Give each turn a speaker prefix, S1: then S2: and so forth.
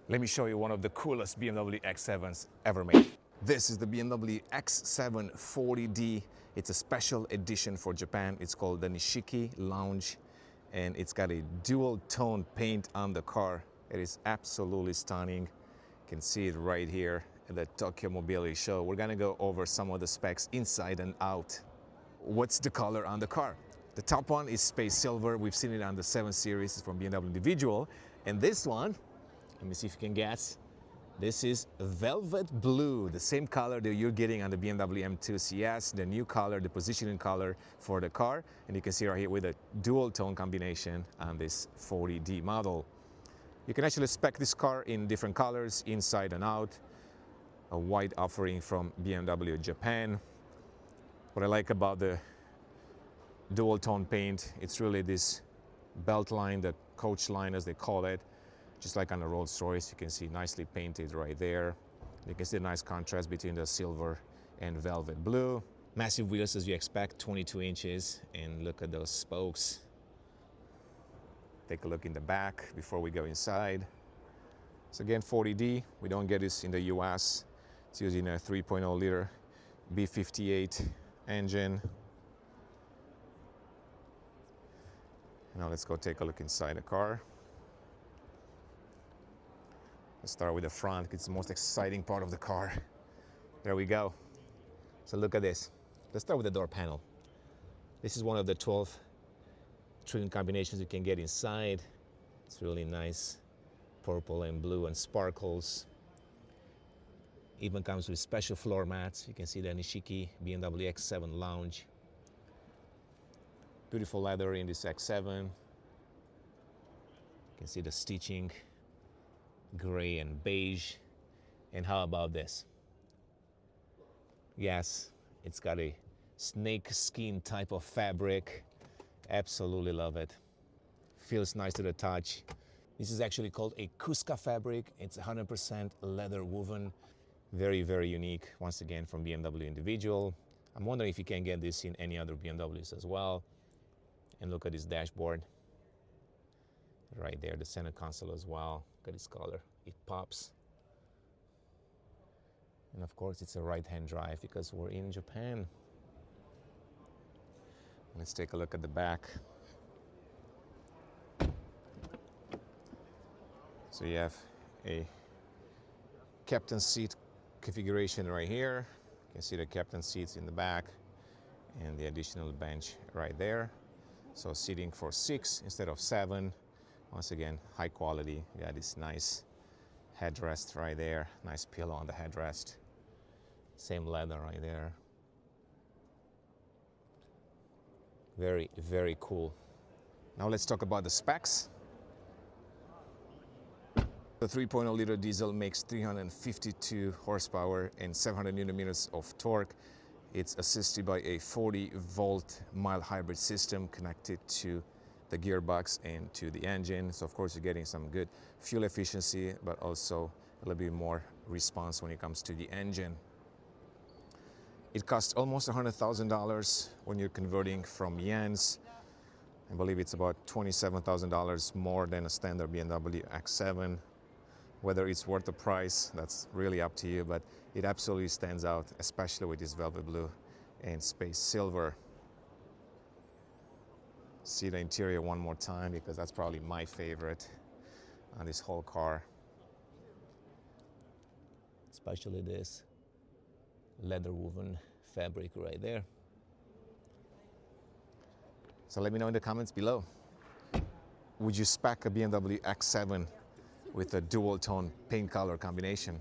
S1: Let me show you one of the coolest BMW X7s ever made. This is the BMW X7 40D. It's a special edition for Japan. It's called the Nishiki Lounge, and it's got a dual tone paint on the car. It is absolutely stunning. You can see it right here at the Tokyo Mobility Show. We're gonna go over some of the specs inside and out. What's the color on the car? The top one is space silver. We've seen it on the 7 Series. It's from BMW Individual. And this one, let me see if you can guess. This is velvet blue, the same color that you're getting on the BMW M2 CS, the new color, the positioning color for the car. And you can see right here with a dual tone combination on this 40D model. You can actually spec this car in different colors, inside and out. A white offering from BMW Japan. What I like about the dual tone paint, it's really this belt line, the coach line as they call it. Just like on the Rolls-Royce, you can see nicely painted right there. You can see a nice contrast between the silver and velvet blue. Massive wheels as you expect, 22 inches, and look at those spokes. Take a look in the back before we go inside. So again, 40D, we don't get this in the US. It's using a 3.0 liter B58 engine. Now let's go take a look inside the car. Let's start with the front. It's the most exciting part of the car. There we go. So look at this. Let's start with the door panel. This is one of the 12 trim combinations you can get inside. It's really nice. Purple and blue and sparkles. Even comes with special floor mats. You can see the Nishiki BMW X7 Lounge. Beautiful leather in this X7. You can see the stitching. Gray and beige. And how about this? Yes, it's got a snake skin type of fabric. Absolutely love it. Feels nice to the touch. This is actually called a Cusca fabric. It's 100% leather woven. Very, very unique. Once again, from BMW Individual. I'm wondering if you can get this in any other BMWs as well. And look at this dashboard. Right there, the center console as well. Look at this color, it pops. And of course, it's a right-hand drive because we're in Japan. Let's take a look at the back. So you have a captain seat configuration right here. You can see the captain seats in the back and the additional bench right there. So seating for 6 instead of 7. Once again, high quality. You got this nice headrest right there. Nice pillow on the headrest. Same leather right there. Very, very cool. Now let's talk about the specs. The 3.0 liter diesel makes 352 horsepower and 700 Newton meters of torque. It's assisted by a 40-volt mild hybrid system connected to the gearbox and to the engine. So of course you're getting some good fuel efficiency, but also a little bit more response when it comes to the engine. It costs almost $100,000 when you're converting from yens. I believe it's about $27,000 more than a standard BMW X7. Whether it's worth the price, that's really up to you, but it absolutely stands out, especially with this velvet blue and space silver. See the interior one more time because that's probably my favorite on this whole car. Especially this leather woven fabric right there. So let me know in the comments below. Would you spec a BMW X7 with a dual tone paint color combination?